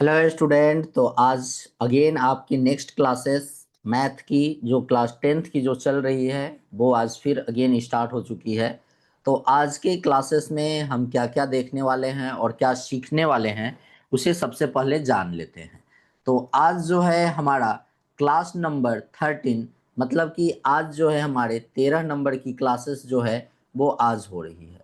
Hello student. तो आज again आपकी नेक्स्ट क्लासेस मैथ की जो क्लास 10th की जो चल रही है वो आज फिर अगेन स्टार्ट हो चुकी है। तो आज के क्लासेस में हम क्या क्या देखने वाले हैं और क्या सीखने वाले हैं उसे सबसे पहले जान लेते हैं। तो आज जो है हमारा क्लास नंबर 13, मतलब कि आज जो है हमारे 13 नंबर की क्लासेस जो है वो आज हो रही है।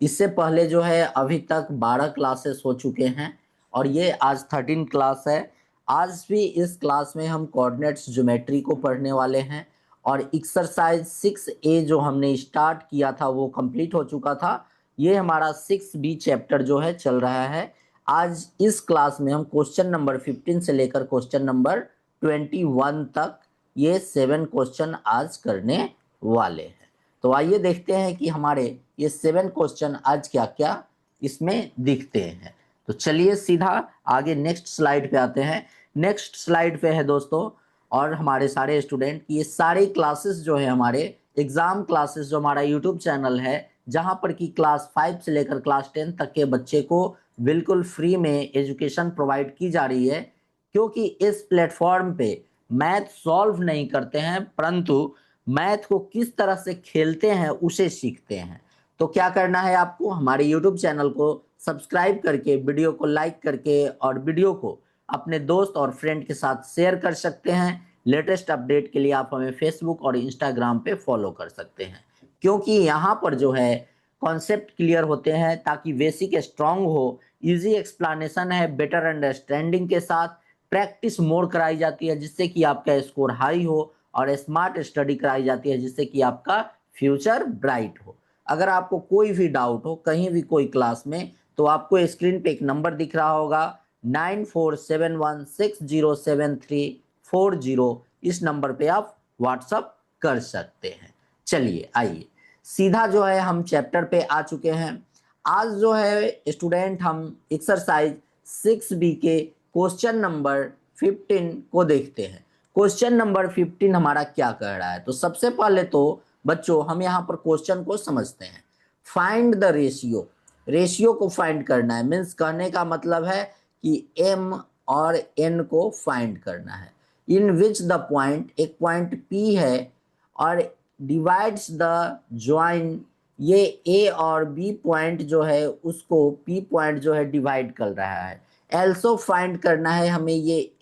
इससे पहले जो है अभी तक 12 क्लासेस हो चुके हैं और ये आज 13 क्लास है। आज भी इस क्लास में हम कोऑर्डिनेट्स ज्योमेट्री को पढ़ने वाले हैं और एक्सरसाइज 6A जो हमने स्टार्ट किया था वो कंप्लीट हो चुका था। ये हमारा 6B चैप्टर जो है चल रहा है। आज इस क्लास में हम क्वेश्चन नंबर 15 से लेकर क्वेश्चन नंबर 21 तक ये 7 क्वेश्चन आज करने वाले हैं। तो आइए देखते हैं कि हमारे ये 7 क्वेश्चन आज क्या क्या इसमें दिखते हैं। तो चलिए सीधा आगे नेक्स्ट स्लाइड पे आते हैं। नेक्स्ट स्लाइड पे है दोस्तों और हमारे सारे स्टूडेंट की ये सारे क्लासेस जो है हमारे एग्जाम क्लासेस जो हमारा यूट्यूब चैनल है जहां पर कि क्लास 5 से लेकर क्लास 10 तक के बच्चे को बिल्कुल फ्री में एजुकेशन प्रोवाइड की जा रही है। क्योंकि इस प्लेटफॉर्म पे मैथ सॉल्व नहीं करते हैं परंतु मैथ को किस तरह से खेलते हैं उसे सीखते हैं। तो क्या करना है आपको, हमारे यूट्यूब चैनल को सब्सक्राइब करके वीडियो को लाइक करके और वीडियो को अपने दोस्त और फ्रेंड के साथ शेयर कर सकते हैं। लेटेस्ट अपडेट के लिए आप हमें फेसबुक और इंस्टाग्राम पे फॉलो कर सकते हैं। क्योंकि यहाँ पर जो है कॉन्सेप्ट क्लियर होते हैं ताकि बेसिक स्ट्रांग हो, इजी एक्सप्लेनेशन है बेटर अंडरस्टैंडिंग के साथ, प्रैक्टिस मोर कराई जाती है जिससे कि आपका स्कोर हाई हो और स्मार्ट स्टडी कराई जाती है जिससे कि आपका फ्यूचर ब्राइट हो। अगर आपको कोई भी डाउट हो कहीं भी कोई क्लास में तो आपको स्क्रीन पे एक नंबर दिख रहा होगा 9471607340। इस नंबर पे आप व्हाट्सअप कर सकते हैं। चलिए आइए सीधा जो है हम चैप्टर पे आ चुके हैं। आज जो है स्टूडेंट हम एक्सरसाइज 6B के क्वेश्चन नंबर 15 को देखते हैं। क्वेश्चन नंबर 15 हमारा क्या कह रहा है, तो सबसे पहले तो बच्चों हम यहाँ पर क्वेश्चन को समझते हैं। फाइंड द रेशियो, रेशियो को फाइंड करना है। मीन्स कहने का मतलब है कि m और n को फाइंड करना है। इन विच द पॉइंट, एक पॉइंट P है और डिवाइड्स द ज्वाइन, ये A और B पॉइंट जो है उसको P पॉइंट जो है डिवाइड कर रहा है। एल्सो फाइंड करना है हमें ये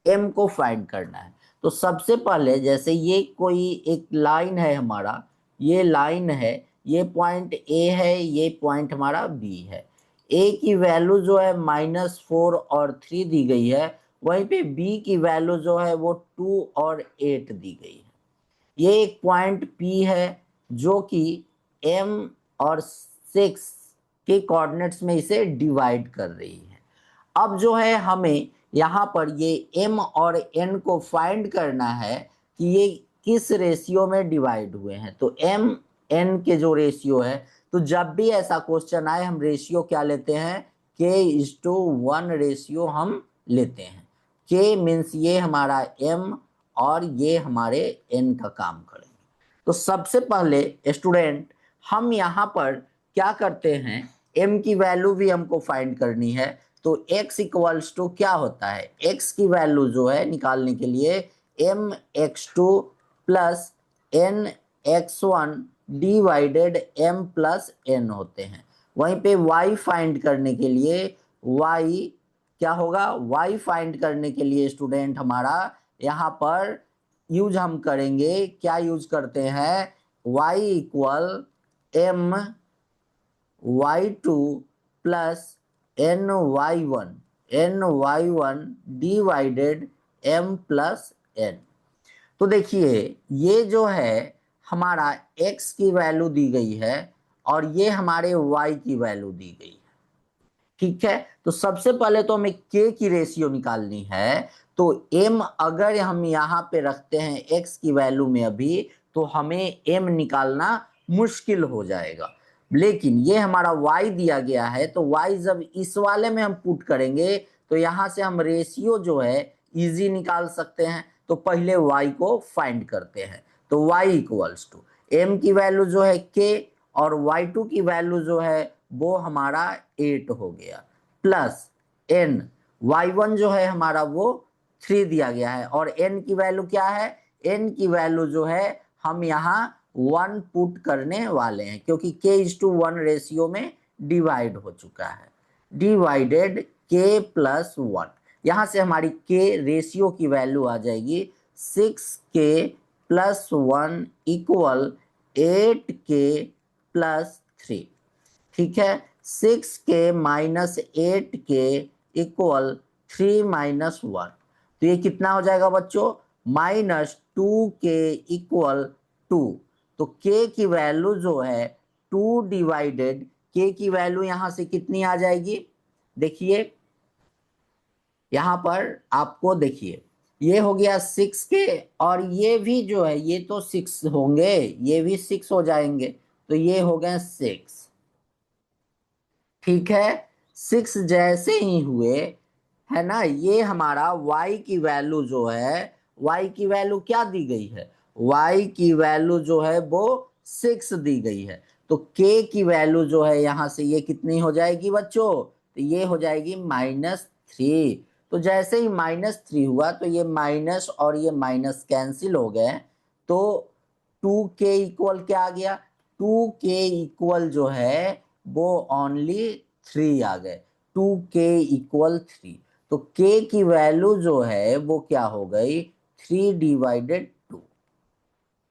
m को फाइंड करना है। तो सबसे पहले जैसे ये कोई एक लाइन है हमारा, ये लाइन है, ये पॉइंट A है, ये पॉइंट हमारा B है। A की वैल्यू जो है -4 और 3 दी गई है, वहीं पे B की वैल्यू जो है वो 2 और 8 दी गई है। ये एक पॉइंट P है जो कि M और 6 के कोऑर्डिनेट्स में इसे डिवाइड कर रही है। अब जो है हमें यहाँ पर ये M और N को फाइंड करना है कि ये किस रेशियो में डिवाइड हुए हैं। तो M N के जो रेशियो है, तो जब भी ऐसा क्वेश्चन आए हम रेशियो क्या लेते हैं, K:1 रेशियो हम लेते हैं। K मीन्स ये हमारा M और ये हमारे N का काम करेंगे। तो सबसे पहले स्टूडेंट हम यहाँ पर क्या करते हैं, M की वैल्यू भी हमको फाइंड करनी है। तो x इक्वल्स टू क्या होता है, x की वैल्यू जो है निकालने के लिए mx2 plus nx1 divided m plus n होते हैं। वहीं पे y फाइंड करने के लिए y क्या होगा, y फाइंड करने के लिए स्टूडेंट हमारा यहाँ पर यूज हम करेंगे, क्या यूज करते हैं, y equal m y2 plus ny1 divided m plus n। तो देखिए ये जो है हमारा x की वैल्यू दी गई है और ये हमारे y की वैल्यू दी गई है। ठीक है, तो सबसे पहले तो हमें k की रेशियो निकालनी है। तो m अगर हम यहाँ पे रखते हैं x की वैल्यू में अभी, तो हमें m निकालना मुश्किल हो जाएगा। लेकिन ये हमारा y दिया गया है, तो y जब इस वाले में हम पुट करेंगे तो यहाँ से हम रेशियो जो है इजी निकाल सकते हैं। तो पहले y को फाइंड करते हैं। तो y इक्वल्स टू m की वैल्यू जो है k और y2 की वैल्यू जो है वो हमारा 8 हो गया, प्लस n, y1 जो है हमारा वो 3 दिया गया है, और n की वैल्यू क्या है, n की वैल्यू जो है हम यहाँ 1 पुट करने वाले हैं, क्योंकि k:1 रेशियो में डिवाइड हो चुका है, डिवाइडेड k+1। यहाँ से हमारी k रेशियो की वैल्यू आ जाएगी 6k+1 इक्वल 8k+3। ठीक है, 6k minus 8k equal 3 minus 1। तो ये कितना हो जाएगा बच्चों, -2k इक्वल 2। तो k की वैल्यू जो है 2 डिवाइडेड k की वैल्यू यहां से कितनी आ जाएगी, देखिए यहां पर आपको देखिए ये हो गया 6k, और ये भी जो है ये तो 6 होंगे, ये भी 6 हो जाएंगे, तो ये हो गए 6। ठीक है, 6 जैसे ही हुए है ना, ये हमारा y की वैल्यू जो है, y की वैल्यू क्या दी गई है, y की वैल्यू जो है वो 6 दी गई है। तो k की वैल्यू जो है यहां से ये कितनी हो जाएगी बच्चों, तो ये हो जाएगी -3। तो जैसे ही -3 हुआ तो ये माइनस और ये माइनस कैंसिल हो गए, तो 2k इक्वल क्या आ गया, 2k इक्वल जो है वो ओनली 3 आ गए, 2k इक्वल 3। तो k की वैल्यू जो है वो क्या हो गई, 3 डिवाइडेड 2।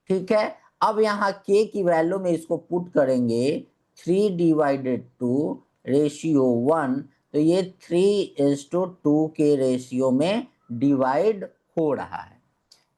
ठीक है, अब यहाँ k की वैल्यू में इसको पुट करेंगे 3 डिवाइडेड 2 रेशियो 1, तो ये 3:2 के रेशियो में डिवाइड हो रहा है,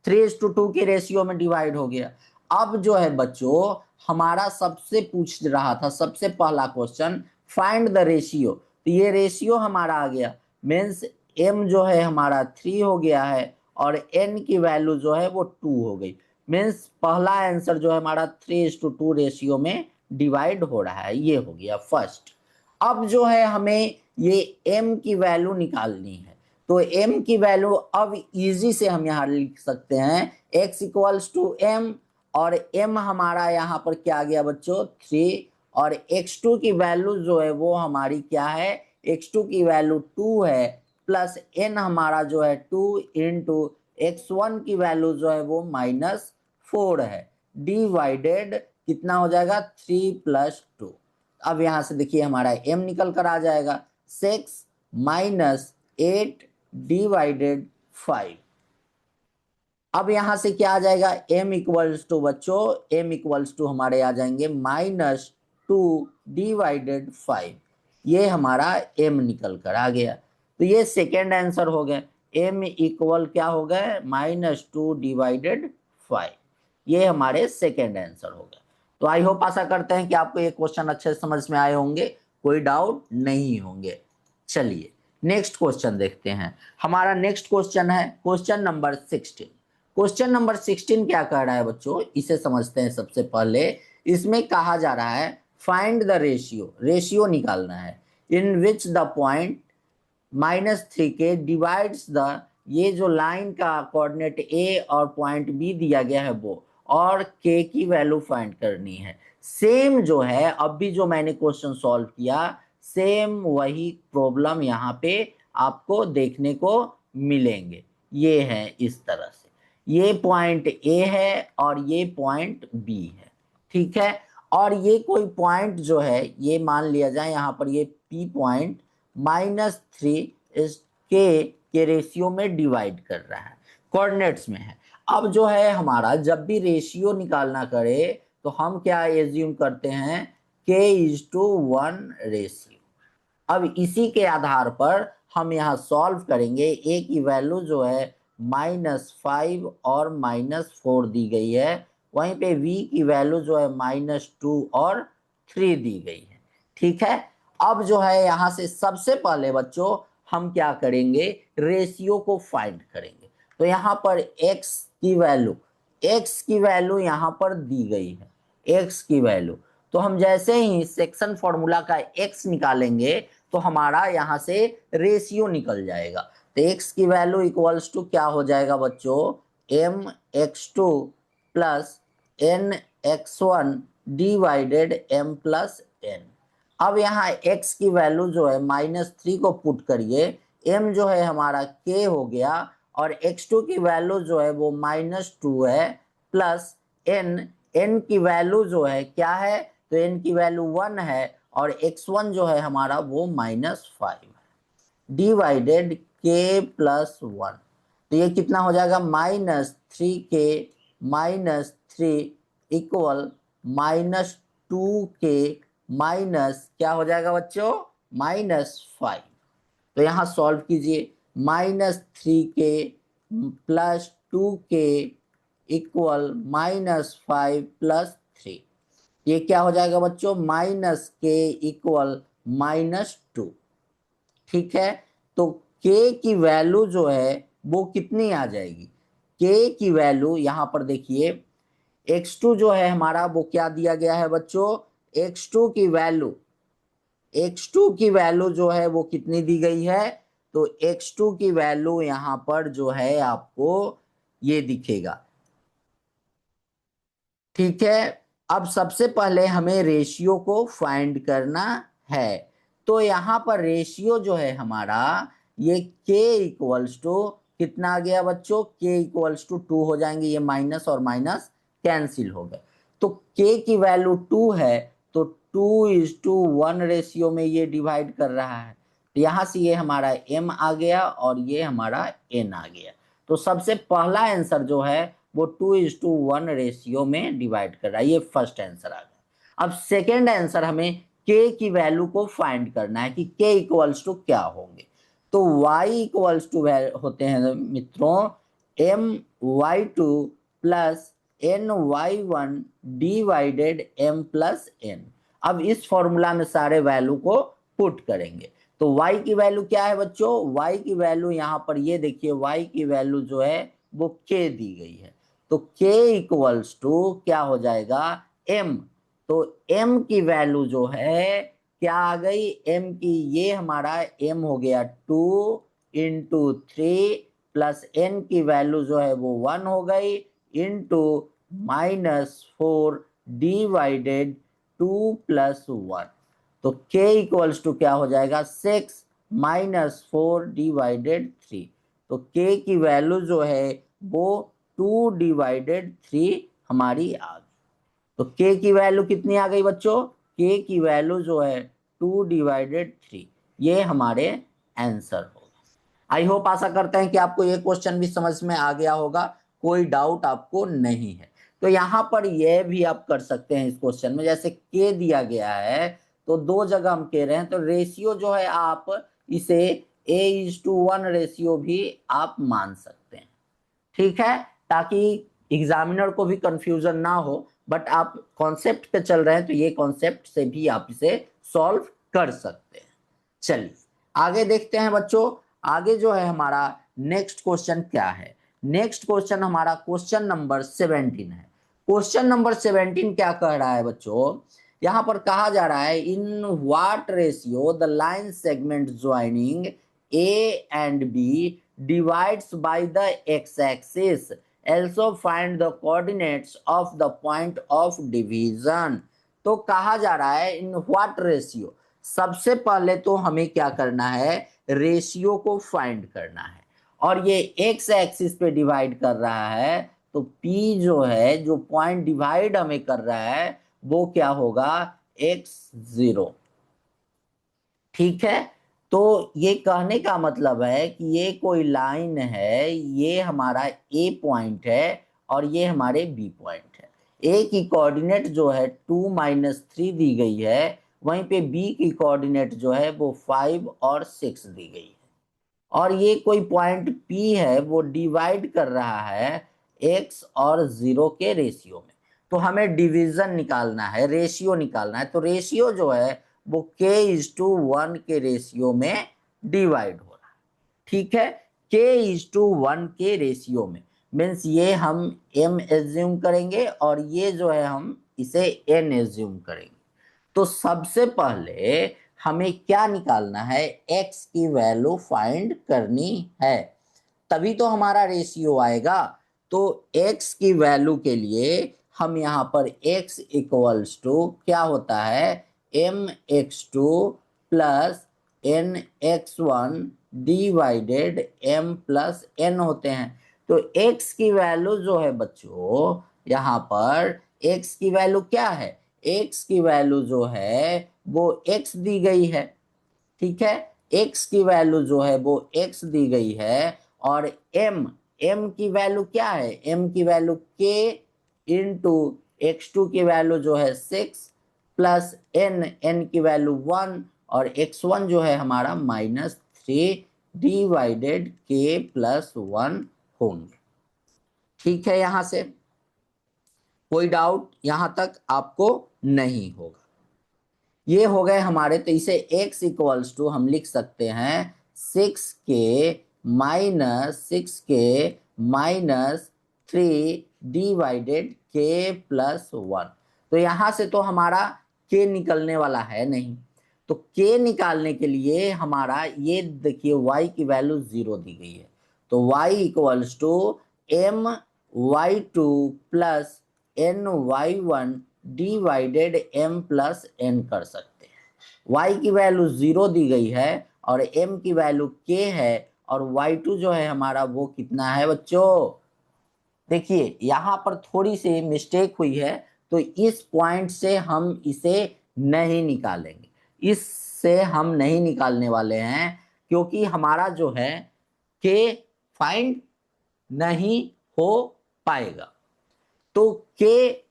3:2 के रेशियो में डिवाइड हो गया। अब जो है बच्चों हमारा सबसे पूछ रहा था, सबसे पहला क्वेश्चन फाइंड द रेशियो, तो ये रेशियो हमारा आ गया, मीन्स m जो है हमारा 3 हो गया है और n की वैल्यू जो है वो 2 हो गई, मीन्स पहला आंसर जो है हमारा 3:2 रेशियो में डिवाइड हो रहा है, ये हो गया फर्स्ट। अब जो है हमें ये m की वैल्यू निकालनी है, तो m की वैल्यू अब इजी से हम यहाँ लिख सकते हैं x इक्वल्स टू m, और m हमारा यहाँ पर क्या आ गया बच्चों 3, और x2 की वैल्यू जो है वो हमारी क्या है, x2 की वैल्यू 2 है, प्लस n हमारा जो है 2 इंटू x1 की वैल्यू जो है वो -4 है, डिवाइडेड कितना हो जाएगा 3+2। अब यहां से देखिए हमारा m निकल कर आ जाएगा 6 माइनस 8 डिवाइडेड 5। अब यहां से क्या आ जाएगा m इक्वल्स टू बच्चों, m इक्वल्स टू हमारे आ जाएंगे -2 डिवाइडेड 5। ये हमारा m निकल कर आ गया, तो ये सेकेंड आंसर हो गया, m इक्वल क्या हो गए -2 डिवाइडेड 5। ये हमारे सेकेंड आंसर हो गया। तो आई होप आशा करते हैं कि आपको ये क्वेश्चन अच्छे से समझ में आए होंगे, कोई डाउट नहीं होंगे। चलिए नेक्स्ट क्वेश्चन देखते हैं। हमारा नेक्स्ट क्वेश्चन है क्वेश्चन नंबर 16। क्वेश्चन नंबर 16 क्या कह रहा है बच्चों, इसे समझते हैं। सबसे पहले इसमें कहा जा रहा है फाइंड द रेशियो, रेशियो निकालना है in which the point -3k divides the, ये जो लाइन का कोऑर्डिनेट a और पॉइंट b दिया गया है वो, और k की वैल्यू फाइंड करनी है। सेम जो है अब भी जो मैंने क्वेश्चन सॉल्व किया, सेम वही प्रॉब्लम यहाँ पे आपको देखने को मिलेंगे। ये है इस तरह से, ये पॉइंट A है और ये पॉइंट B है, ठीक है। और ये कोई पॉइंट जो है ये मान लिया जाए यहाँ पर ये P पॉइंट -3 इस के रेशियो में डिवाइड कर रहा है, कोऑर्डिनेट्स में है। अब जो है हमारा जब भी रेशियो निकालना करे तो हम क्या एज्यूम करते हैं, k:1 रेशियो। अब इसी के आधार पर हम यहाँ सॉल्व करेंगे। a की वैल्यू जो है -5 और -4 दी गई है, वहीं पे v की वैल्यू जो है -2 और 3 दी गई है, ठीक है। अब जो है यहाँ से सबसे पहले बच्चों हम क्या करेंगे, रेशियो को फाइंड करेंगे। तो यहाँ पर x की वैल्यू यहाँ पर दी गई है, x की वैल्यू। तो हम जैसे ही सेक्शन फॉर्मूला का x निकालेंगे तो हमारा यहाँ से रेशियो निकल जाएगा। तो x की वैल्यू इक्वल्स टू क्या हो जाएगा बच्चों, mx2 plus nx1 divided m plus n। अब यहाँ x की वैल्यू जो है -3 को पुट करिए, m जो है हमारा k हो गया और x2 की वैल्यू जो है वो -2 है प्लस n की वैल्यू जो है क्या है, तो n की वैल्यू 1 है और x1 जो है हमारा वो -5 है डिवाइडेड k प्लस 1। तो ये कितना हो जाएगा -3k -3 इक्वल -2k माइनस क्या हो जाएगा बच्चों -5। तो यहाँ सॉल्व कीजिए -3k plus 2k equal -5 plus 3। ये क्या हो जाएगा बच्चों -k इक्वल -2। ठीक है, तो k की वैल्यू जो है वो कितनी आ जाएगी, k की वैल्यू यहाँ पर देखिए x2 जो है हमारा वो क्या दिया गया है बच्चों, x2 की वैल्यू जो है वो कितनी दी गई है, तो x2 की वैल्यू यहाँ पर जो है आपको ये दिखेगा। ठीक है, अब सबसे पहले हमें रेशियो को फाइंड करना है। तो यहाँ पर रेशियो जो है हमारा ये k इक्वल्स टू कितना आ गया बच्चों, k इक्वल्स टू 2 हो जाएंगे, ये माइनस और माइनस कैंसिल हो गए। तो k की वैल्यू 2 है तो 2:1 रेशियो में ये डिवाइड कर रहा है। तो यहाँ से ये हमारा m आ गया और ये हमारा n आ गया। तो सबसे पहला आंसर जो है वो 2:1 रेशियो में डिवाइड कर रहा है, ये फर्स्ट आंसर आ गया। अब सेकेंड आंसर हमें k की वैल्यू को फाइंड करना है कि k इक्वल्स टू क्या होंगे। तो y इक्वल्स टू होते हैं मित्रों my2 plus ny1 divided m plus n। अब इस फॉर्मूला में सारे वैल्यू को पुट करेंगे। तो y की वैल्यू क्या है बच्चों, y की वैल्यू यहाँ पर ये देखिए y की वैल्यू जो है वो k दी गई है। तो k इक्वल्स टू क्या हो जाएगा m। तो m की वैल्यू जो है क्या आ गई, m की ये हमारा m हो गया 2 × 3 प्लस n की वैल्यू जो है वो 1 हो गई इंटू -4 डिवाइडेड 2 + 1। तो k इक्वल्स टू क्या हो जाएगा 6 -4 डिवाइडेड 3। तो k की वैल्यू जो है वो 2/3 हमारी आ गई। तो k की वैल्यू कितनी आ गई बच्चों, k की वैल्यू जो है 2/3। ये हमारे आंसर होगा। आई होप आशा करते हैं कि आपको ये क्वेश्चन भी समझ में आ गया होगा, कोई डाउट आपको नहीं है। तो यहाँ पर यह भी आप कर सकते हैं इस क्वेश्चन में, जैसे k दिया गया है तो दो जगह हम कह रहे हैं, तो रेशियो जो है आप इसे a:1 रेशियो भी आप मान सकते हैं। ठीक है, ताकि एग्जामिनर को भी कंफ्यूजन ना हो, बट आप कॉन्सेप्ट पे चल रहे हैं तो ये कॉन्सेप्ट से भी आप इसे सॉल्व कर सकते हैं। चलिए आगे देखते हैं बच्चों, आगे जो है हमारा नेक्स्ट क्वेश्चन क्या है। नेक्स्ट क्वेश्चन हमारा क्वेश्चन नंबर 17 है। क्वेश्चन नंबर 17 क्या कह रहा है बच्चों, यहां पर कहा जा रहा है in what ratio the line segment joining A and B divides by the x-axis, also find the coordinates of the point of division। तो कहा जा रहा है इन व्हाट रेशियो, सबसे पहले तो हमें क्या करना है, रेशियो को फाइंड करना है। और ये एक्स एक्सिस पे डिवाइड कर रहा है, तो P जो है जो पॉइंट डिवाइड हमें कर रहा है वो क्या होगा x0। ठीक है, तो ये कहने का मतलब है कि ये कोई लाइन है, ये हमारा ए पॉइंट है और ये हमारे बी पॉइंट है। ए की कोऑर्डिनेट जो है 2 - 3 दी गई है, वहीं पे बी की कोऑर्डिनेट जो है वो 5 और 6 दी गई है। और ये कोई पॉइंट पी है वो डिवाइड कर रहा है एक्स और 0 के रेशियो में। तो हमें डिवीजन निकालना है, रेशियो निकालना है। तो रेशियो जो है वो k:1 के रेशियो में डिवाइड हो रहा है। ठीक है, k:1 के रेशियो में मीन्स ये हम m एज्यूम करेंगे और ये जो है हम इसे n एज्यूम करेंगे। तो सबसे पहले हमें क्या निकालना है, x की वैल्यू फाइंड करनी है, तभी तो हमारा रेशियो आएगा। तो x की वैल्यू के लिए हम यहाँ पर x इक्वल्स टू क्या होता है mx2 plus nx1 divided m plus n होते हैं। तो x की वैल्यू जो है बच्चों, यहाँ पर x की वैल्यू क्या है, x की वैल्यू जो है वो x दी गई है, ठीक है, x की वैल्यू जो है वो x दी गई है, और m की वैल्यू क्या है, m की वैल्यू k इंटू x2 की वैल्यू जो है 6 प्लस n की वैल्यू 1 और x1 जो है हमारा -3 डिवाइडेड k प्लस 1 होंगे। ठीक है, यहां से कोई डाउट यहां तक आपको नहीं होगा। ये हो गए हमारे, तो इसे x इक्वल्स टू हम लिख सकते हैं 6k-3 डिवाइडेड k प्लस 1। तो यहां से तो हमारा k निकलने वाला है नहीं, तो k निकालने के लिए हमारा ये देखिए y की वैल्यू 0 दी गई है, तो y equals to my2 plus ny1 divided m plus n कर सकते हैं। y की वैल्यू 0 दी गई है और m की वैल्यू k है, और y2 जो है हमारा वो कितना है बच्चों, देखिए यहां पर थोड़ी सी मिस्टेक हुई है, तो इस पॉइंट से हम इसे नहीं निकालेंगे, इससे हम नहीं निकालने वाले हैं, क्योंकि हमारा जो है k फाइंड नहीं हो पाएगा। तो k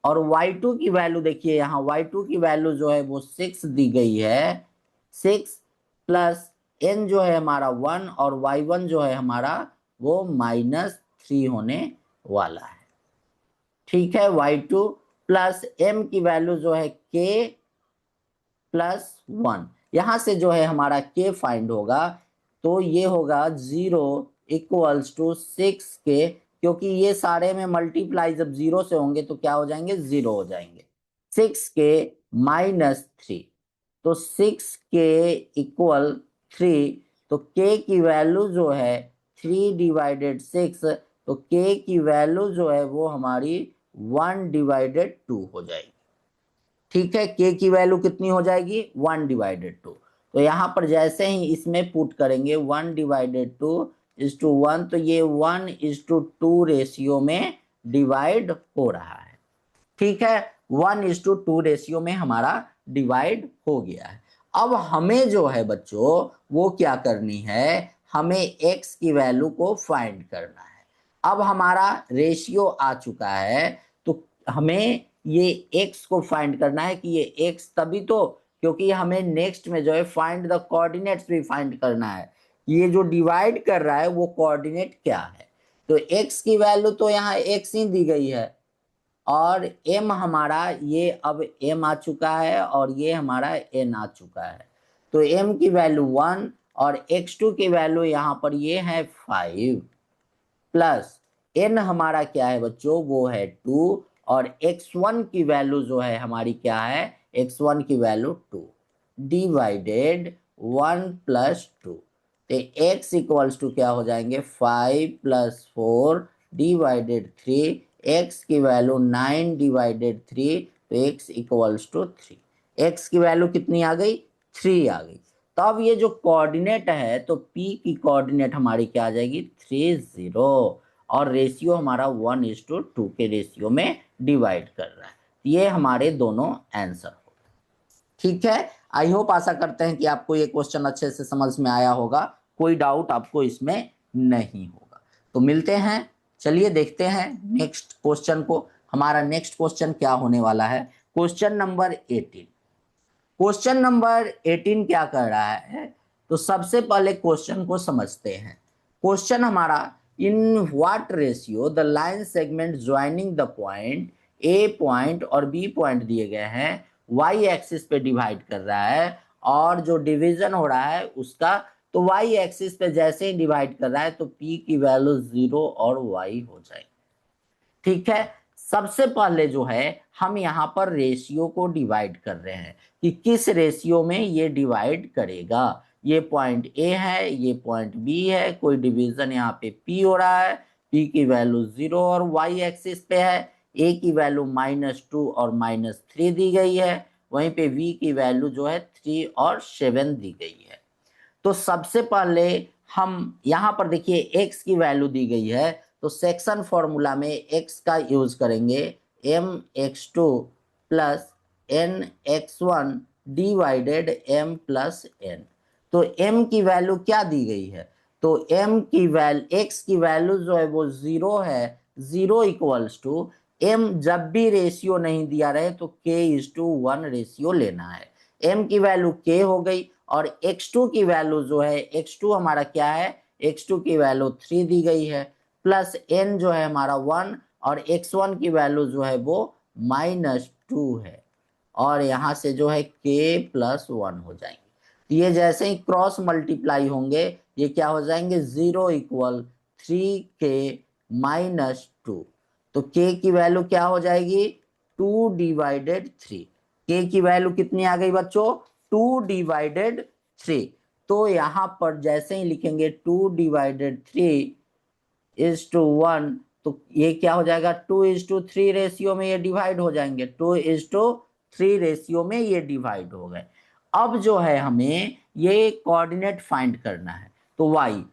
और y2 की वैल्यू देखिए, यहाँ y2 की वैल्यू जो है वो 6 दी गई है, 6 प्लस n जो है हमारा 1 और y1 जो है हमारा वो -3 होने वाला है। ठीक है, y2 प्लस m की वैल्यू जो है k प्लस 1, यहां से जो है हमारा k फाइंड होगा, तो ये होगा 0 इक्वल्स टू 6k, क्योंकि ये सारे में मल्टीप्लाई जब 0 से होंगे तो क्या हो जाएंगे, 0 हो जाएंगे, 6k -3, तो 6k इक्वल 3, तो k की वैल्यू जो है 3 डिवाइडेड 6, तो k की वैल्यू जो है वो हमारी 1 डिवाइडेड 2 हो जाएगी। ठीक है, k की वैल्यू कितनी हो जाएगी, 1 डिवाइडेड 2, तो यहाँ पर जैसे ही इसमें पुट करेंगे 1 डिवाइडेड 2 इज टू 1, तो ये 1:2 रेशियो में डिवाइड हो रहा है। ठीक है, 1:2 रेशियो में हमारा डिवाइड हो गया है। अब हमें जो है बच्चों वो क्या करनी है, हमें x की वैल्यू को फाइंड करना है। अब हमारा रेशियो आ चुका है, तो हमें ये x को फाइंड करना है कि ये x तभी तो, क्योंकि हमें नेक्स्ट में जो है फाइंड द कोऑर्डिनेट्स भी फाइंड करना है, ये जो डिवाइड कर रहा है वो कोऑर्डिनेट क्या है। तो x की वैल्यू तो यहाँ x ही दी गई है, और m हमारा ये अब m आ चुका है और ये हमारा n आ चुका है, तो m की वैल्यू 1 और x2 की वैल्यू यहाँ पर ये है 5 प्लस n हमारा क्या है बच्चों, वो है 2, और x1 की वैल्यू जो है हमारी क्या है, x1 की वैल्यू 2 डिवाइडेड 1 प्लस 2, तो x इक्वल्स टू क्या हो जाएंगे, 5 प्लस 4 डिवाइडेड 3, x की वैल्यू 9 डिवाइडेड 3, तो x इक्वल्स टू 3, x की वैल्यू कितनी आ गई, 3 आ गई। तो अब ये जो कोऑर्डिनेट है, तो p की कोऑर्डिनेट हमारी क्या आ जाएगी, 3 0, और रेशियो हमारा 1:2 के रेशियो में डिवाइड कर रहा है। ये हमारे दोनों आंसर हो। ठीक है, आई होप आशा करते हैं कि आपको ये क्वेश्चन अच्छे से समझ में आया होगा, कोई डाउट आपको इसमें नहीं होगा। तो मिलते हैं, चलिए देखते हैं नेक्स्ट क्वेश्चन को। हमारा नेक्स्ट क्वेश्चन क्या होने वाला है, क्वेश्चन नंबर 18। क्वेश्चन नंबर 18 क्या कर रहा है, तो सबसे पहले क्वेश्चन को समझते हैं। क्वेश्चन हमारा, इन what ratio the line segment joining the point A point और बी पॉइंट दिए गए हैं, वाई एक्सिस पे डिवाइड कर रहा है, और जो डिवीजन हो रहा है उसका, तो वाई एक्सिस पे जैसे ही डिवाइड कर रहा है तो पी की वैल्यू 0 और वाई हो जाएगी। ठीक है, सबसे पहले जो है हम यहाँ पर रेशियो को डिवाइड कर रहे हैं कि किस रेशियो में ये डिवाइड करेगा। ये पॉइंट ए है, ये पॉइंट बी है, कोई डिवीजन यहाँ पे पी हो रहा है, पी की वैल्यू 0 और वाई एक्सिस पे है, ए की वैल्यू -2 और -3 दी गई है, वहीं पे वी की वैल्यू जो है 3 और 7 दी गई है। तो सबसे पहले हम यहाँ पर देखिए x की वैल्यू दी गई है, तो सेक्शन फॉर्मूला में x का यूज करेंगे mx2 plus nx1 divided m plus n। तो m की वैल्यू क्या दी गई है, तो m की वैल्यू x की वैल्यू जो है वो 0 है, 0 इक्वल्स टू m जब भी रेशियो नहीं दिया रहे तो k:1 रेशियो लेना है। m की वैल्यू k हो गई और x2 की वैल्यू जो है, x2 हमारा क्या है, x2 की वैल्यू 3 दी गई है, प्लस n जो है हमारा 1 और x1 की वैल्यू जो है वो -2 है, और यहाँ से जो है k+1 हो जाएंगे। तो ये जैसे ही क्रॉस मल्टीप्लाई होंगे ये क्या हो जाएंगे, 0 = 3k-2। तो k की वैल्यू क्या हो जाएगी, 2/3। k की वैल्यू कितनी आ गई बच्चों, 2/3। तो यहाँ पर जैसे ही लिखेंगे 2/3 = 1, तो ये क्या हो जाएगा, 2:3 रेशियो में ये डिवाइड हो जाएंगे, 2:3 रेशियो में ये डिवाइड हो गए। अब जो है हमें ये कोऑर्डिनेट फाइंड करना है, तो y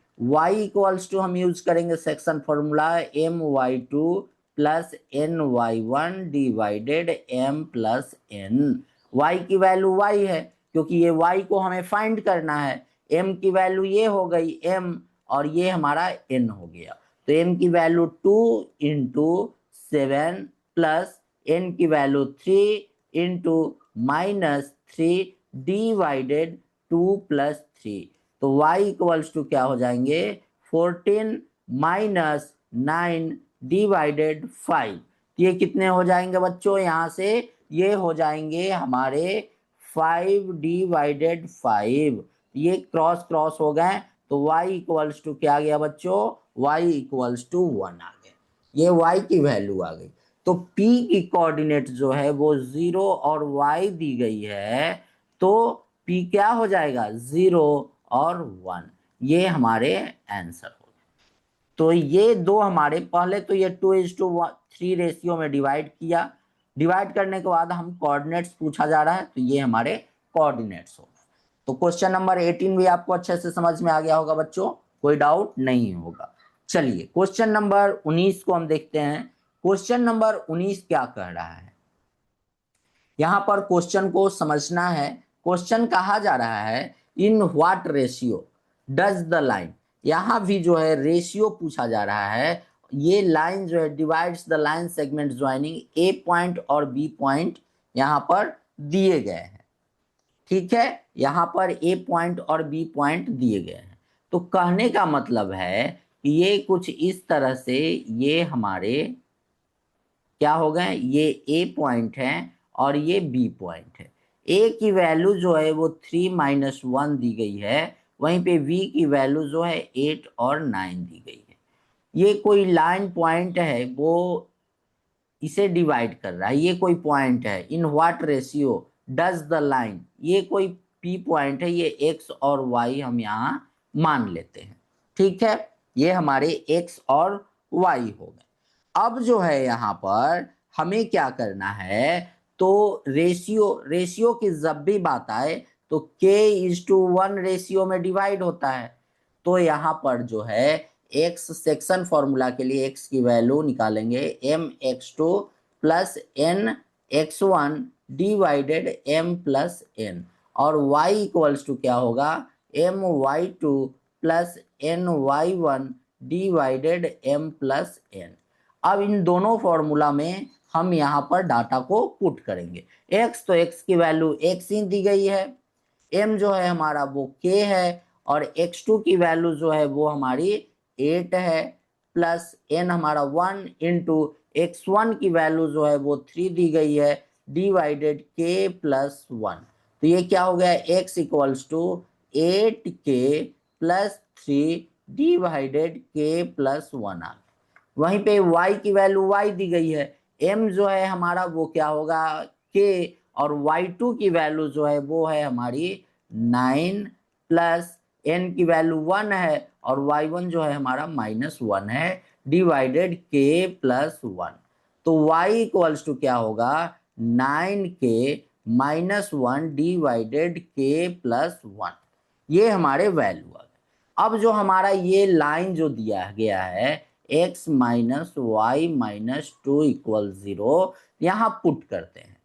= हम यूज करेंगे section formula my2 plus ny1 divided m plus n। y की वैल्यू y है क्योंकि ये y को हमें फाइंड करना है, m की वैल्यू ये हो गई m और ये हमारा n हो गया। तो m की वैल्यू 2 × 7 प्लस n की वैल्यू 3 × -3 डिवाइडेड 2 + 3। तो y = क्या हो जाएंगे, 14 - 9 डिवाइडेड 5। ये कितने हो जाएंगे बच्चों, यहाँ से ये हो जाएंगे हमारे 5/5। ये क्रॉस क्रॉस हो गए, तो y = क्या आ गया बच्चों, y = 1 आ गया। ये y की वैल्यू आ गई। तो p की कोऑर्डिनेट जो है वो 0 और y दी गई है, तो p क्या हो जाएगा, 0 और 1। ये हमारे आंसर हो गए। तो ये दो हमारे, पहले तो ये 2:3 रेशियो में डिवाइड किया, डिवाइड करने के बाद हम कोऑर्डिनेट्स पूछा जा रहा है, तो ये हमारे कोऑर्डिनेट्स हो। तो क्वेश्चन नंबर 18 भी आपको अच्छे से समझ में आ गया होगा बच्चों, कोई डाउट नहीं होगा। चलिए क्वेश्चन नंबर 19 को हम देखते हैं। क्वेश्चन नंबर 19 क्या कह रहा है, यहां पर क्वेश्चन को समझना है। क्वेश्चन कहा जा रहा है in what ratio does the line, यहां भी जो है रेशियो पूछा जा रहा है। ये लाइन जो है divides the line segment joining A point और बी पॉइंट यहां पर दिए गए हैं, ठीक है, यहां पर ए पॉइंट और बी पॉइंट दिए गए हैं। तो कहने का मतलब है कि ये कुछ इस तरह से ये हमारे क्या हो गए, ये ए पॉइंट है और ये बी पॉइंट है। ए की वैल्यू जो है वो 3 - 1 दी गई है, वहीं पे बी की वैल्यू जो है 8 और 9 दी गई है। ये कोई लाइन पॉइंट है वो इसे डिवाइड कर रहा है, ये कोई पॉइंट है। In what ratio does the line, ये कोई पी पॉइंट है, ये एक्स और वाई हम यहाँ मान लेते हैं, ठीक है, ये हमारे एक्स और वाई हो गए। अब जो है यहाँ पर हमें क्या करना है, तो रेशियो की जब भी बात आए तो k:1 रेशियो में डिवाइड होता है। तो यहाँ पर जो है x सेक्शन फॉर्मूला के लिए x की वैल्यू निकालेंगे mx2 plus nx1 divided m plus n, और y = क्या होगा, my2 plus ny1 divided m plus n। अब इन दोनों फॉर्मूला में हम यहाँ पर डाटा को पुट करेंगे। x, तो x की वैल्यू x ही दी गई है, m जो है हमारा वो k है, और x2 की वैल्यू जो है वो हमारी 8 है, प्लस n हमारा 1 × x1 की वैल्यू जो है वो 3 दी गई है, डिवाइडेड k + 1। तो ये क्या हो गया, x = 8k + 3 डिवाइडेड k + 1 आ गया। वहीं पे y की वैल्यू y दी गई है, m जो है हमारा वो क्या होगा k, और y2 की वैल्यू जो है वो है हमारी 9, प्लस n की वैल्यू 1 है और y1 जो है हमारा -1 है, डिवाइडेड k + 1। तो y = क्या होगा, 9k - 1 डिवाइडेड k + 1। ये हमारे वैल्यू आ गए। अब जो हमारा ये लाइन जो दिया गया है x minus Y minus two equal 0, यहाँ पुट करते हैं।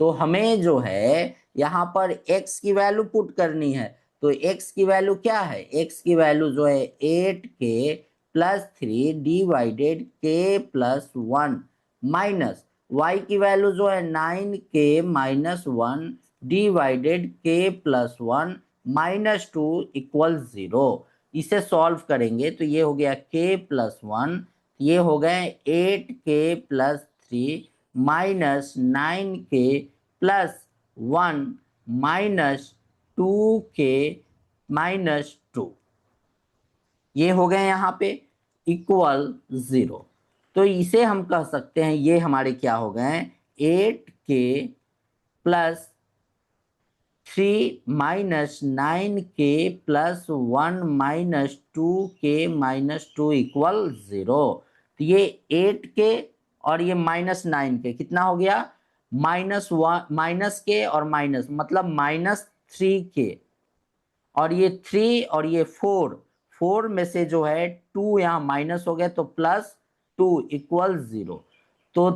तो हमें जो है यहाँ पर x की वैल्यू पुट करनी है। तो x की वैल्यू क्या है, x की वैल्यू जो है 8k plus 3 divided k plus 1 minus y की वैल्यू जो है 9k minus 1 divided k plus 1 minus 2 equal 0। इसे सॉल्व करेंगे तो ये हो गया k प्लस 1, ये हो गए 8k plus 3 minus 9k plus 1 minus 2k minus 2, ये हो गए यहाँ पे इक्वल 0। तो इसे हम कह सकते हैं ये हमारे क्या हो गए 8k plus 3 minus 9k plus 1 minus 2k minus 2 equal 0। तो ये 8k और ये माइनस 9k कितना हो गया माइनस 1 माइनस के और माइनस मतलब माइनस 3k, और ये 3 और ये 4 में से जो है 2 यहाँ माइनस हो गया तो प्लस 2 इक्वल 0। तो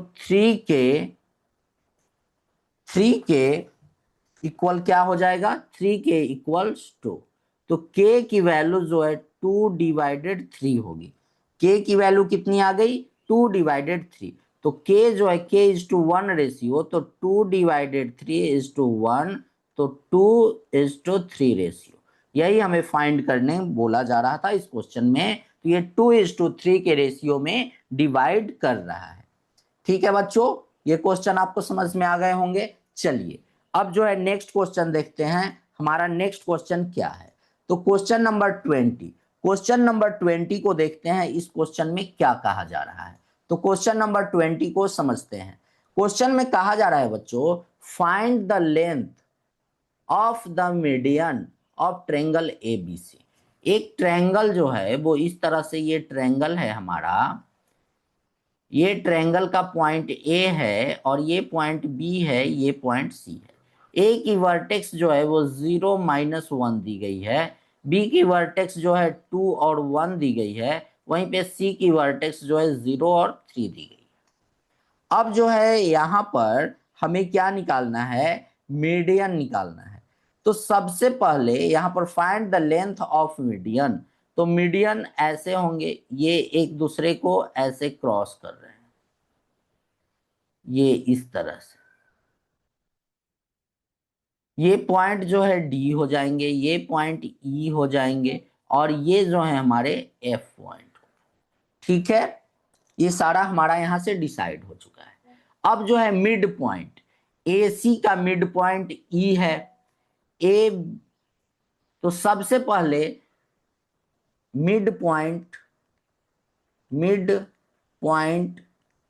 3k इक्वल क्या हो जाएगा 3k इक्वल्स 2। तो k की वैल्यू जो है 2 डिवाइडेड 3 होगी। k की वैल्यू कितनी आ गई 2 डिवाइडेड 3। तो k जो है k इज टू 1 रेशियो, तो 2 डिवाइडेड 3 इज टू 1, तो 2 इज टू 3 रेशियो। यही हमें फाइंड करने बोला जा रहा था इस क्वेश्चन में। तो ये 2 इज टू 3 के रेशियो में डिवाइड कर रहा है। ठीक है बच्चों, ये क्वेश्चन आपको समझ में आ गए होंगे। चलिए अब जो है नेक्स्ट क्वेश्चन देखते हैं। हमारा नेक्स्ट क्वेश्चन क्या है, तो क्वेश्चन नंबर 20। क्वेश्चन नंबर 20 को देखते हैं इस क्वेश्चन में क्या कहा जा रहा है। तो क्वेश्चन नंबर 20 को समझते हैं। क्वेश्चन में कहा जा रहा है बच्चों, find the length of the median of triangle ABC। एक ट्रायंगल जो है वो इस तरह से, ये ट्रायंगल है हमारा, ये ट्रायंगल का पॉइंट ए है और ये पॉइंट बी है, ये पॉइंट सी है। ए की वर्टेक्स जो है वो 0 माइनस 1 दी गई है, बी की वर्टेक्स जो है 2 और 1 दी गई है, वहीं पे सी की वर्टेक्स जो है 0 और 3 दी गई है। अब जो है यहाँ पर हमें क्या निकालना है, मीडियन निकालना है। तो सबसे पहले यहाँ पर find the length of median. तो मीडियन ऐसे होंगे, ये एक दूसरे को ऐसे क्रॉस कर रहे हैं, ये इस तरह से, ये पॉइंट जो है डी हो जाएंगे, ये पॉइंट ई हो जाएंगे, और ये जो है हमारे एफ पॉइंट। ठीक है, ये सारा हमारा यहां से डिसाइड हो चुका है। अब जो है मिड पॉइंट, ए सी का मिड पॉइंट ई है, ए, तो सबसे पहले मिड पॉइंट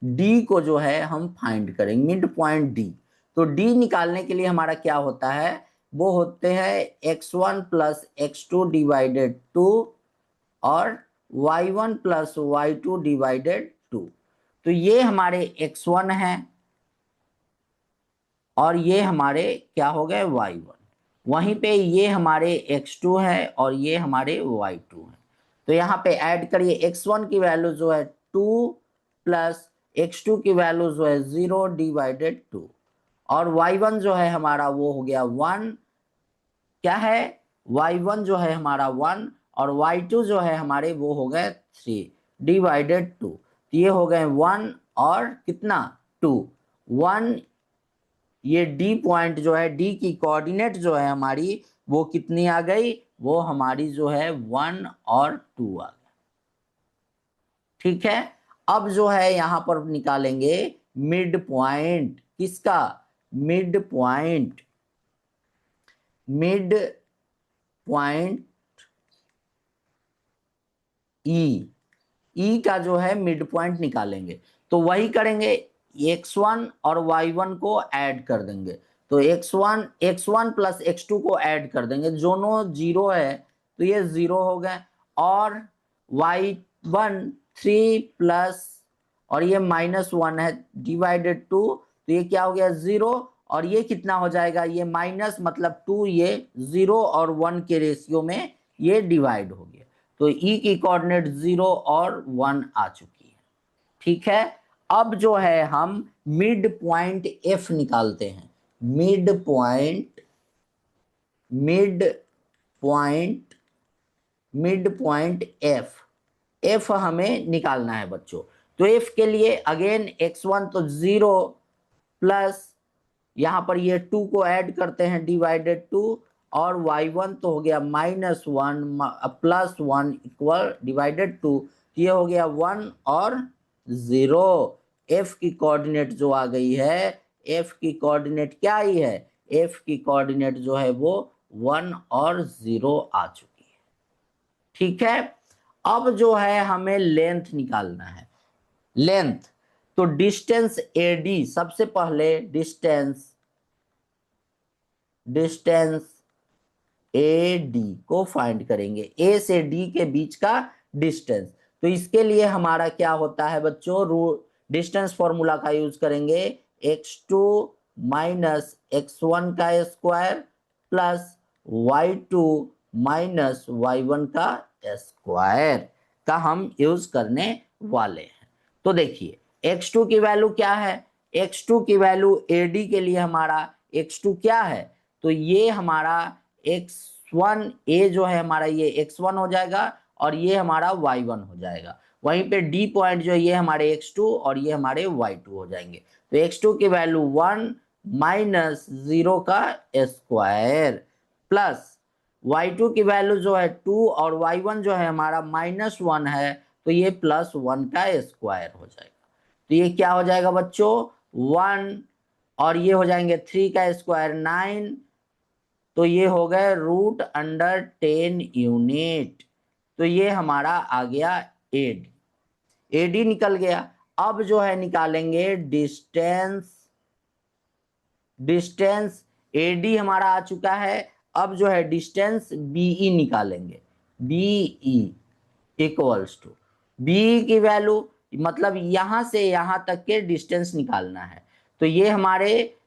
डी को जो है हम फाइंड करेंगे, मिड पॉइंट डी। तो डी निकालने के लिए हमारा क्या होता है, वो होते हैं x1 प्लस x2 डिवाइडेड 2 और y1 प्लस y2 डिवाइडेड 2। तो ये हमारे x1 है और ये हमारे क्या हो गए y1, वहीं पे ये हमारे x2 है और ये हमारे y2 है। तो यहाँ पे ऐड करिए, x1 की वैल्यू जो है 2 प्लस x2 की वैल्यू जो है 0 डिवाइडेड 2, और y1 जो है हमारा वो हो गया 1, क्या है y1 जो है हमारा 1, और y2 जो है हमारे वो हो गए 3 डिवाइडेड 2। तो ये हो गए 1 और कितना 2, 1। ये डी पॉइंट जो है, डी की कोऑर्डिनेट जो है हमारी वो कितनी आ गई, वो हमारी जो है 1 और 2 आ गई। ठीक है, अब जो है यहां पर निकालेंगे मिड पॉइंट, किसका, मिड पॉइंट ई का जो है मिड पॉइंट निकालेंगे। तो वही करेंगे, x1 और y1 को ऐड कर देंगे। तो x1 प्लस x2 को ऐड कर देंगे, दोनों 0 है तो ये 0 हो गए, और y1 3 प्लस और ये -1 है डिवाइडेड 2, तो ये क्या हो गया 0, और ये कितना हो जाएगा, ये माइनस मतलब 2, ये 0 और 1 के रेशियो में ये डिवाइड हो गया। तो ई की कोऑर्डिनेट 0 और 1 आ चुकी है। ठीक है, अब जो है हम मिड पॉइंट एफ निकालते हैं। Mid point mid point mid point F, F हमें निकालना है बच्चों। तो एफ के लिए अगेन x1 तो 0 प्लस यहां पर ये 2 को ऐड करते हैं डिवाइडेड 2, और y1 तो हो गया -1 प्लस 1 इक्वल डिवाइडेड 2, ये हो गया 1 और 0। एफ की कोऑर्डिनेट जो आ गई है, एफ की कोऑर्डिनेट क्या आई है, एफ की कोऑर्डिनेट जो है वो 1 और 0 आ चुकी है। ठीक है, अब जो है हमें लेंथ निकालना है। लेंथ, तो डिस्टेंस एडी, सबसे पहले डिस्टेंस ए डी को फाइंड करेंगे, ए से डी के बीच का डिस्टेंस। तो इसके लिए हमारा क्या होता है बच्चों, डिस्टेंस फॉर्मूला का यूज करेंगे, x2 माइनस x1 का square plus y2 minus y1 का स्क्वायर का हम यूज करने वाले हैं। तो देखिए x2 की वैल्यू क्या है, x2 की वैल्यू AD के लिए हमारा x2 क्या है, तो ये हमारा x1 a जो है हमारा ये x1 हो जाएगा और ये हमारा y1 हो जाएगा। वहीं पे d पॉइंट जो है ये हमारे x2 और ये हमारे y2 हो जाएंगे। तो x2 की वैल्यू 1 माइनस 0 का स्क्वायर प्लस y2 की वैल्यू जो है 2 और y1 जो है हमारा -1 है, तो ये +1 का स्क्वायर हो जाएगा। तो ये क्या हो जाएगा बच्चों, 1 और ये हो जाएंगे 3 का स्क्वायर 9, तो ये हो गए √10 यूनिट। तो ये हमारा आ गया एडी, एडी निकल गया। अब जो है निकालेंगे डिस्टेंस, डिस्टेंस एडी हमारा आ चुका है। अब जो है डिस्टेंस बीई निकालेंगे, बीई इक्वल्स टू, बी की वैल्यू मतलब यहां से यहां तक के डिस्टेंस निकालना है। तो ये हमारे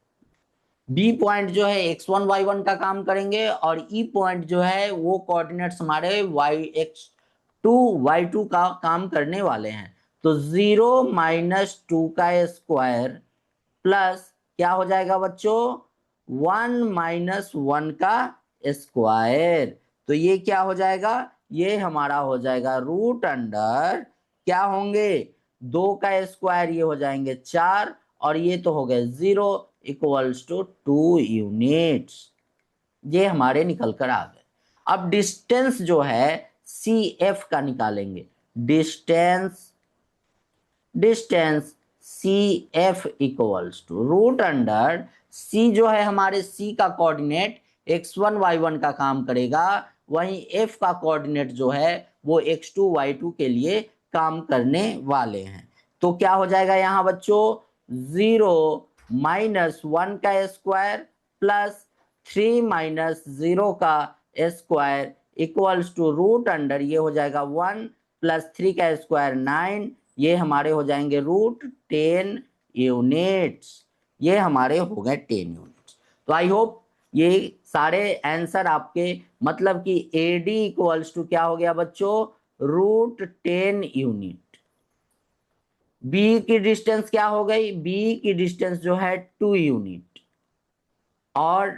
बी पॉइंट जो है x1 y1 का काम करेंगे और ई पॉइंट जो है वो कोऑर्डिनेट्स हमारे x2 y2 का काम करने वाले हैं। तो 0 माइनस 2 का स्क्वायर प्लस क्या हो जाएगा बच्चों, 1 माइनस 1 का स्क्वायर। तो ये क्या हो जाएगा, ये हमारा हो जाएगा √, क्या होंगे 2 का स्क्वायर, ये हो जाएंगे 4 और ये तो हो गए 0 इक्वल्स टू 2 यूनिट्स। ये हमारे निकल कर आ गए। अब डिस्टेंस जो है सी एफ का निकालेंगे, distance C F equals to √, C जो है हमारे सी का कोऑर्डिनेट x1 y1 का काम करेगा, वहीं एफ का कोऑर्डिनेट जो है वो x2 y2 के लिए काम करने वाले हैं। तो क्या हो जाएगा यहाँ बच्चों, 0 माइनस 1 का स्क्वायर प्लस 3 माइनस 0 का स्क्वायर इक्वल्स टू √, ये हो जाएगा 1 प्लस 3 का स्क्वायर 9, ये हमारे हो जाएंगे √10 यूनिट्स। ये हमारे हो गए 10 यूनिट्स। तो आई होप ये सारे आंसर आपके, मतलब कि AD इक्वल्स टू क्या हो गया बच्चों, √10 यूनिट। बी की डिस्टेंस क्या हो गई, बी की डिस्टेंस जो है 2 यूनिट और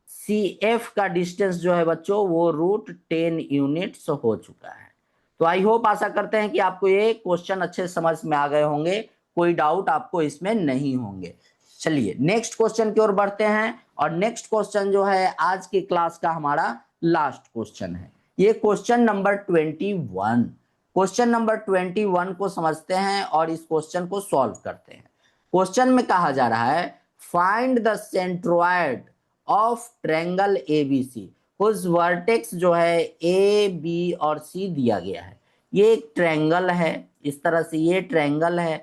सी एफ का डिस्टेंस जो है बच्चों वो √10 यूनिट्स हो चुका है। तो आई होप आशा करते हैं कि आपको ये क्वेश्चन अच्छे समझ में आ गए होंगे, कोई डाउट आपको इसमें नहीं होंगे। चलिए नेक्स्ट क्वेश्चन की ओर बढ़ते हैं और नेक्स्ट क्वेश्चन जो है आज की क्लास का हमारा लास्ट क्वेश्चन है। ये क्वेश्चन नंबर 21, क्वेश्चन नंबर 21 को समझते हैं और इस क्वेश्चन को सॉल्व करते हैं। क्वेश्चन में कहा जा रहा है find the centroid of triangle ABC, उस वर्टेक्स जो है ए बी और सी दिया गया है। ये एक ट्रायंगल है, इस तरह से ये ट्रायंगल है,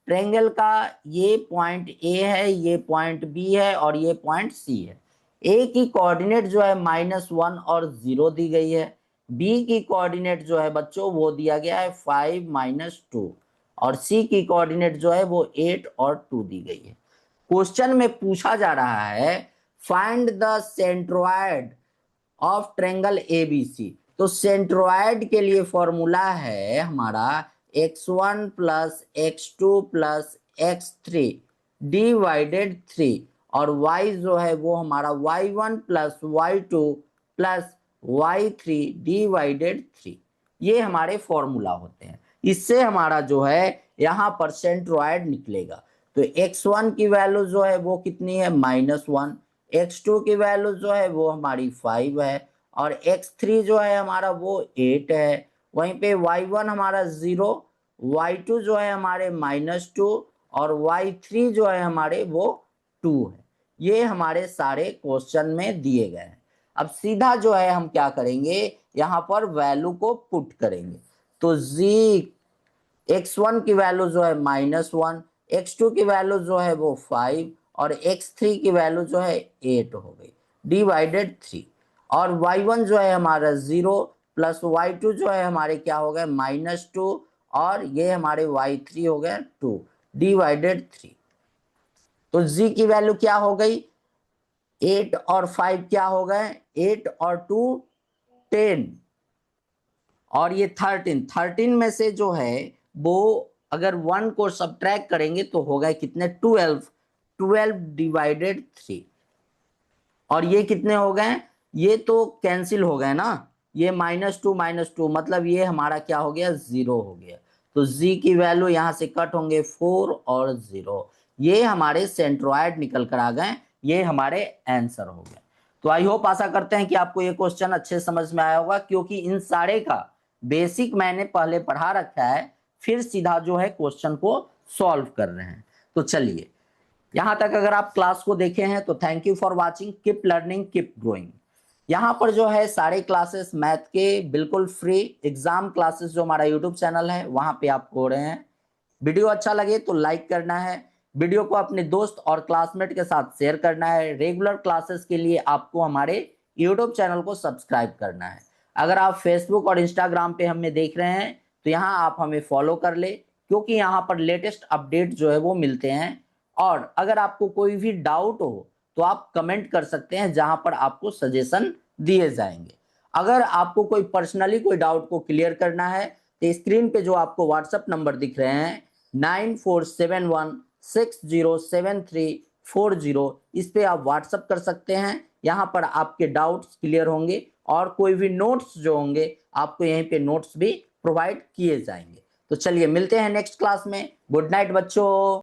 ट्रायंगल का ये पॉइंट ए है, ये पॉइंट बी है और ये पॉइंट सी है। ए की कोऑर्डिनेट जो है -1 और 0 दी गई है, बी की कोऑर्डिनेट जो है बच्चों वो दिया गया है 5 - 2 और सी की कोऑर्डिनेट जो है वो 8 और 2 दी गई है। क्वेश्चन में पूछा जा रहा है find the centroid of triangle ABC, तो सेंट्रोइड के लिए फॉर्मूला है हमारा x1 plus x2 plus x3 divided 3, और y जो है वो हमारा y1 plus y2 plus y3 divided 3, ये हमारे फॉर्मूला होते हैं। इससे हमारा जो है यहाँ पर सेंट्रोइड निकलेगा। तो x1 की वैल्यू जो है वो कितनी है -1, x2 की वैल्यू जो है वो हमारी 5 है, और x3 जो है हमारा वो 8 है। वहीं पे y1 हमारा 0, y2 जो है हमारे -2, और y3 जो है हमारे वो 2 है। ये हमारे सारे क्वेश्चन में दिए गए हैं। अब सीधा जो है हम क्या करेंगे, यहाँ पर वैल्यू को पुट करेंगे। तो z x1 की वैल्यू जो है -1, x2 की वैल्यू जो है वो 5, और x3 की वैल्यू जो है 8 हो गई डिवाइडेड 3, और y1 जो है हमारा 0 प्लस y2 जो है हमारे क्या हो गए -2, और ये हमारे y3 हो गए 2 डिवाइडेड 3। तो z की वैल्यू क्या हो गई, 8 और 5 क्या हो गए, 8 और 2 10, और ये 13 में से जो है वो अगर 1 को सब्ट्रैक्ट करेंगे तो होगा कितने 12 डिवाइडेड 3, और ये कितने हो गए, ये तो कैंसिल हो गए ना, ये -2 मतलब ये हमारा क्या हो गया 0 हो गया। तो z की वैल्यू यहाँ से कट होंगे 4 और 0, ये हमारे सेंट्रोइड निकल कर आ गए, ये हमारे आंसर हो गए। तो आई होप आशा करते हैं कि आपको ये क्वेश्चन अच्छे समझ में आया होगा, क्योंकि इन सारे का बेसिक मैंने पहले पढ़ा रखा है, फिर सीधा जो है क्वेश्चन को सॉल्व कर रहे हैं। तो चलिए, यहां तक अगर आप क्लास को देखे हैं तो thank you for watching, keep learning keep growing. यहाँ पर जो है सारे क्लासेस मैथ के बिल्कुल फ्री एग्जाम क्लासेस जो हमारा यूट्यूब चैनल है वहां पे आपको हो रहे हैं। वीडियो अच्छा लगे तो लाइक करना है, वीडियो को अपने दोस्त और क्लासमेट के साथ शेयर करना है। रेगुलर क्लासेस के लिए आपको हमारे यूट्यूब चैनल को सब्सक्राइब करना है। अगर आप फेसबुक और इंस्टाग्राम पे हमें देख रहे हैं तो यहाँ आप हमें फॉलो कर ले, क्योंकि यहाँ पर लेटेस्ट अपडेट जो है वो मिलते हैं। और अगर आपको कोई भी डाउट हो तो आप कमेंट कर सकते हैं, जहां पर आपको सजेशन दिए जाएंगे। अगर आपको कोई पर्सनली कोई डाउट को क्लियर करना है तो स्क्रीन पे जो आपको व्हाट्सएप नंबर दिख रहे हैं 9471607340, इस पे आप व्हाट्सएप कर सकते हैं। यहाँ पर आपके डाउट्स क्लियर होंगे, और कोई भी नोट्स जो होंगे आपको यहीं पे नोट्स भी प्रोवाइड किए जाएंगे। तो चलिए मिलते हैं नेक्स्ट क्लास में। गुड नाइट बच्चों।